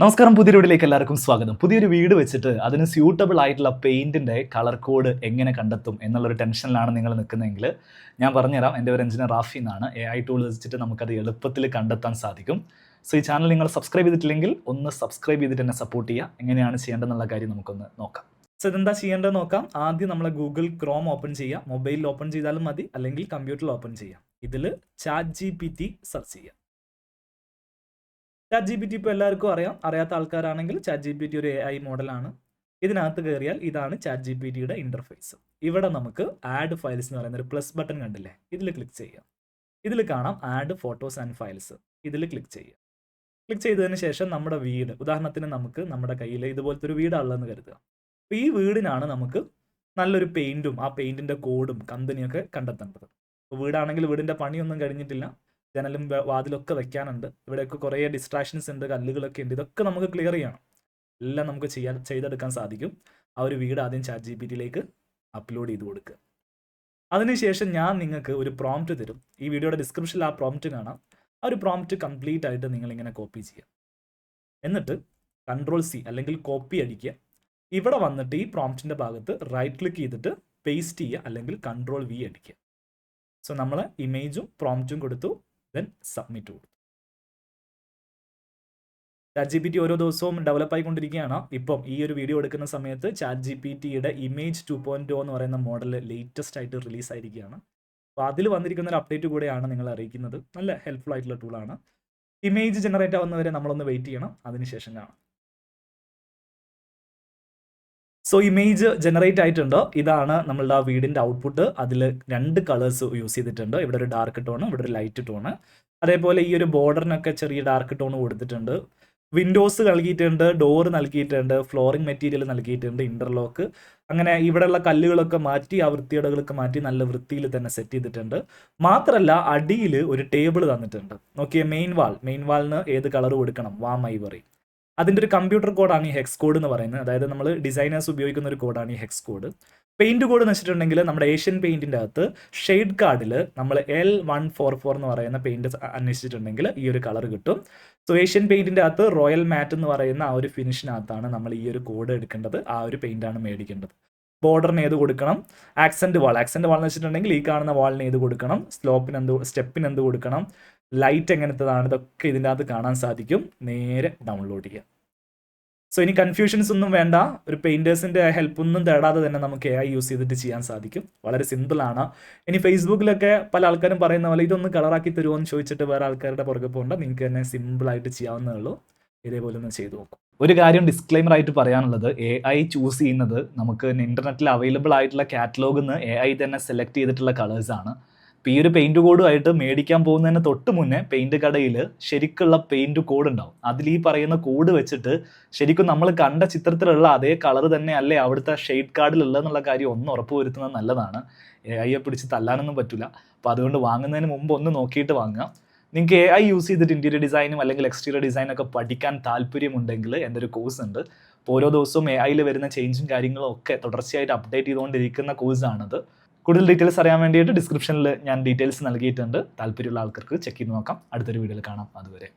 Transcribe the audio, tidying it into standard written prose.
നമസ്കാരം, പുതിയൊരു വീഡിയോയിലേക്ക് എല്ലാവർക്കും സ്വാഗതം. പുതിയൊരു വീട് വെച്ചിട്ട് അതിന് സ്യൂട്ടബിൾ ആയിട്ടുള്ള പെയിന്റിന്റെ കളർ കോഡ് എങ്ങനെ കണ്ടെത്തും എന്നുള്ളൊരു ടെൻഷനിലാണ് നിങ്ങൾ നിൽക്കുന്നതെങ്കിൽ ഞാൻ പറഞ്ഞുതരാം. എൻ്റെ ഒരു എഞ്ചിനീയർ റാഫി എന്നാണ്. AI ടൂൾ വെച്ചിട്ട് നമുക്കത് എളുപ്പത്തിൽ കണ്ടെത്താൻ സാധിക്കും. സോ ഈ ചാനൽ നിങ്ങൾ സബ്സ്ക്രൈബ് ചെയ്തിട്ടില്ലെങ്കിൽ ഒന്ന് സബ്സ്ക്രൈബ് ചെയ്തിട്ട് എന്നെ സപ്പോർട്ട് ചെയ്യുക. എങ്ങനെയാണ് ചെയ്യേണ്ടതെന്നുള്ള കാര്യം നമുക്കൊന്ന് നോക്കാം. സോ ഇതെന്താ ചെയ്യേണ്ടത് നോക്കാം. ആദ്യം നമ്മൾ ഗൂഗിൾ ക്രോം ഓപ്പൺ ചെയ്യുക. മൊബൈലിൽ ഓപ്പൺ ചെയ്താലും മതി, അല്ലെങ്കിൽ കമ്പ്യൂട്ടറിൽ ഓപ്പൺ ചെയ്യാം. ഇതിൽ ChatGPT സെർച്ച് ചെയ്യുക. ChatGPT ഇപ്പോൾ എല്ലാവർക്കും അറിയാം. അറിയാത്ത ആൾക്കാരാണെങ്കിൽ ChatGPT ഒരു AI മോഡലാണ്. ഇതിനകത്ത് കയറിയാൽ ഇതാണ് ChatGPTയുടെ ഇൻ്റർഫേസ്. ഇവിടെ നമുക്ക് ആഡ് ഫയൽസ് എന്ന് പറയുന്ന ഒരു പ്ലസ് ബട്ടൺ കണ്ടില്ലേ, ഇതിൽ ക്ലിക്ക് ചെയ്യാം. ഇതിൽ കാണാം ആഡ് ഫോട്ടോസ് ആൻഡ് ഫയൽസ്. ഇതിൽ ക്ലിക്ക് ചെയ്യുക. ക്ലിക്ക് ചെയ്തതിന് ശേഷം നമ്മുടെ വീട്, ഉദാഹരണത്തിന് നമുക്ക് നമ്മുടെ കയ്യിൽ ഇതുപോലത്തെ ഒരു വീടാണുള്ളതെന്ന് കരുതുക. അപ്പോൾ ഈ വീടിനാണ് നമുക്ക് നല്ലൊരു പെയിൻറ്റും ആ പെയിൻറ്റിൻ്റെ കോഡും കമ്പനിയൊക്കെ കണ്ടെത്തേണ്ടത്. അപ്പോൾ വീടാണെങ്കിൽ വീടിൻ്റെ പണിയൊന്നും കഴിഞ്ഞിട്ടില്ല, ജനലും വാതിലൊക്കെ വെക്കാനുണ്ട്. ഇവിടെയൊക്കെ കുറേ ഡിസ്ട്രാക്ഷൻസ് ഉണ്ട്, കല്ലുകളൊക്കെ ഉണ്ട്. ഇതൊക്കെ നമുക്ക് ക്ലിയർ ചെയ്യണം. എല്ലാം നമുക്ക് ചെയ്തെടുക്കാൻ സാധിക്കും. ആ ഒരു വീട് ആദ്യം ChatGPTയിലേക്ക് അപ്ലോഡ് ചെയ്ത് കൊടുക്കുക. അതിനുശേഷം ഞാൻ നിങ്ങൾക്ക് ഒരു പ്രോംപ്റ്റ് തരും. ഈ വീഡിയോയുടെ ഡിസ്ക്രിപ്ഷനിൽ ആ പ്രോംപ്റ്റ് കാണാം. ആ ഒരു പ്രോംപ്റ്റ് കംപ്ലീറ്റ് ആയിട്ട് നിങ്ങളിങ്ങനെ കോപ്പി ചെയ്യുക. എന്നിട്ട് Ctrl+C അല്ലെങ്കിൽ കോപ്പി അടിക്കുക. ഇവിടെ വന്നിട്ട് ഈ പ്രോംപ്റ്റിൻ്റെ ഭാഗത്ത് റൈറ്റ് ക്ലിക്ക് ചെയ്തിട്ട് പേസ്റ്റ് ചെയ്യുക, അല്ലെങ്കിൽ Ctrl+V അടിക്കുക. സോ നമ്മൾ ഇമേജും പ്രോംപ്റ്റും കൊടുത്തു, ദെൻ സബ്മിറ്റ് കൊടുത്തു. ChatGPT ഓരോ ദിവസവും ഡെവലപ്പ് ആയിക്കൊണ്ടിരിക്കുകയാണ്. ഇപ്പം ഈ ഒരു വീഡിയോ എടുക്കുന്ന സമയത്ത് ChatGPTയുടെ ഇമേജ് 2.0 എന്ന് പറയുന്ന മോഡൽ ലേറ്റസ്റ്റ് ആയിട്ട് റിലീസ് ആയിരിക്കുകയാണ്. അപ്പോൾ അതിൽ വന്നിരിക്കുന്ന ഒരു അപ്ഡേറ്റ് കൂടെയാണ് നിങ്ങളെ അറിയിക്കുന്നത്. നല്ല ഹെൽപ്ഫുൾ ആയിട്ടുള്ള ടൂളാണ്. ഇമേജ് ജനറേറ്റ് ആവുന്നവരെ നമ്മളൊന്ന് വെയിറ്റ് ചെയ്യണം, അതിനുശേഷം കാണാം. സോ ഇമേജ് ജനറേറ്റ് ആയിട്ടുണ്ട്. ഇതാണ് നമ്മളുടെ ആ വീടിൻ്റെ ഔട്ട്പുട്ട്. അതിൽ 2 കളേഴ്സ് യൂസ് ചെയ്തിട്ടുണ്ട്. ഇവിടെ ഒരു ഡാർക്ക് ടോണ്, ഇവിടെ ഒരു ലൈറ്റ് ടോണ്. അതേപോലെ ഈ ഒരു ബോർഡറിനൊക്കെ ചെറിയ ഡാർക്ക് ടോൺ കൊടുത്തിട്ടുണ്ട്. വിൻഡോസ് നൽകിയിട്ടുണ്ട്, ഡോർ നൽകിയിട്ടുണ്ട്, ഫ്ലോറിംഗ് മെറ്റീരിയൽ നൽകിയിട്ടുണ്ട്, ഇൻ്റർലോക്ക്. അങ്ങനെ ഇവിടെയുള്ള കല്ലുകളൊക്കെ മാറ്റി, ആ വൃത്തികേടുകളൊക്കെ മാറ്റി നല്ല വൃത്തിയിൽ തന്നെ സെറ്റ് ചെയ്തിട്ടുണ്ട്. മാത്രമല്ല അടിയിൽ ഒരു ടേബിൾ തന്നിട്ടുണ്ട്. നോക്കിയേ, മെയിൻ വാളിന് ഏത് കളർ കൊടുക്കണം, വാം ഐവറി. അതിൻ്റെ ഒരു കമ്പ്യൂട്ടർ കോഡാണ് ഈ ഹെക്സ് കോഡ് എന്ന് പറയുന്നത്. അതായത് നമ്മൾ ഡിസൈനേഴ്സ് ഉപയോഗിക്കുന്ന ഒരു കോഡാണ് ഈ ഹെക്സ് കോഡ്. പെയിൻറ് കോഡ് എന്ന് വെച്ചിട്ടുണ്ടെങ്കിൽ നമ്മുടെ ഏഷ്യൻ പെയിൻറ്റിൻ്റെ അകത്ത് ഷെയ്ഡ് കാർഡിൽ നമ്മൾ L144 എന്ന് പറയുന്ന പെയിൻറ് അന്വേഷിച്ചിട്ടുണ്ടെങ്കിൽ ഈ ഒരു കളർ കിട്ടും. സോ ഏഷ്യൻ പെയിൻറ്റിൻ്റെ അകത്ത് റോയൽ മാറ്റ് എന്ന് പറയുന്ന ആ ഒരു ഫിനിഷിനകത്താണ് നമ്മൾ ഈ ഒരു കോഡ് എടുക്കേണ്ടത്. ആ ഒരു പെയിൻ്റാണ് മേടിക്കേണ്ടത്. ബോർഡറിന് ഏത് കൊടുക്കണം, ആക്സെൻറ്റ് വാൾ എന്ന് വെച്ചിട്ടുണ്ടെങ്കിൽ ഈ കാണുന്ന വാളിന് ഏത് കൊടുക്കണം, സ്റ്റെപ്പിന് എന്ത് കൊടുക്കണം, ലൈറ്റ് എങ്ങനത്തതാണ്, ഇതൊക്കെ ഇതിൻ്റെ അകത്ത് കാണാൻ സാധിക്കും. നേരെ ഡൗൺലോഡ് ചെയ്യുക. സോ ഇനി കൺഫ്യൂഷൻസ് ഒന്നും വേണ്ട. ഒരു പെയിൻറ്റേഴ്സിൻ്റെ ഹെൽപ്പൊന്നും തേടാതെ തന്നെ നമുക്ക് AI യൂസ് ചെയ്തിട്ട് ചെയ്യാൻ സാധിക്കും. വളരെ സിമ്പിളാണ്. ഇനി ഫേസ്ബുക്കിലൊക്കെ പല ആൾക്കാരും പറയുന്ന പോലെ ഇതൊന്ന് കളറാക്കി തരുമോ എന്ന് ചോദിച്ചിട്ട് വേറെ ആൾക്കാരുടെ പുറകെ പോകേണ്ട, നിങ്ങൾക്ക് തന്നെ സിമ്പിളായിട്ട് ചെയ്യാവുന്നേ ഉള്ളൂ. ഇതേപോലെ ഒന്ന് ചെയ്തു നോക്കും. ഒരു കാര്യം ഡിസ്ക്ലെയിമർ ആയിട്ട് പറയാനുള്ളത്, AI ചൂസ് ചെയ്യുന്നത് നമുക്ക് ഇൻ്റർനെറ്റിൽ അവൈലബിൾ ആയിട്ടുള്ള കാറ്റലോഗിൽ നിന്ന് AI തന്നെ സെലക്ട് ചെയ്തിട്ടുള്ള കളേഴ്സാണ്. അപ്പോൾ ഈ ഒരു പെയിൻറ് കോഡുമായിട്ട് മേടിക്കാൻ പോകുന്നതിന് തൊട്ട് മുന്നേ പെയിൻറ് കടയിൽ ശരിക്കുള്ള പെയിൻറ് കോഡ് ഉണ്ടാവും. അതിൽ ഈ പറയുന്ന കോഡ് വെച്ചിട്ട് ശരിക്കും നമ്മൾ കണ്ട ചിത്രത്തിലുള്ള അതേ കളർ തന്നെ അല്ലേ അവിടുത്തെ ഷെയ്ഡ് കാർഡിലുള്ളതെന്നുള്ള കാര്യം ഒന്ന് ഉറപ്പുവരുത്തുന്നത് നല്ലതാണ്. AIയെ പിടിച്ച് തല്ലാനൊന്നും പറ്റില്ല. അപ്പോൾ അതുകൊണ്ട് വാങ്ങുന്നതിന് മുമ്പ് ഒന്ന് നോക്കിയിട്ട് വാങ്ങുക. നിങ്ങൾക്ക് AI യൂസ് ചെയ്തിട്ട് ഇൻറ്റീരിയർ ഡിസൈനും അല്ലെങ്കിൽ എക്സ്റ്റീരിയർ ഡിസൈനൊക്കെ പഠിക്കാൻ താല്പര്യമുണ്ടെങ്കിൽ എൻ്റെ ഒരു കോഴ്സ് ഉണ്ട്. അപ്പോൾ ഓരോ ദിവസവും AIയിൽ വരുന്ന ചേഞ്ചും കാര്യങ്ങളും ഒക്കെ തുടർച്ചയായിട്ട് അപ്ഡേറ്റ് ചെയ്തുകൊണ്ടിരിക്കുന്ന കോഴ്സാണത്. കൂടുതൽ ഡീറ്റെയിൽസ് അറിയാൻ വേണ്ടിയിട്ട് ഡിസ്ക്രിപ്ഷനിൽ ഞാൻ ഡീറ്റെയിൽസ് നൽകിയിട്ടുണ്ട്. താല്പര്യമുള്ള ആൾക്കാർക്ക് ചെക്ക് ചെയ്ത് നോക്കാം. അടുത്തൊരു വീഡിയോയിൽ കാണാം. അതുവരെ.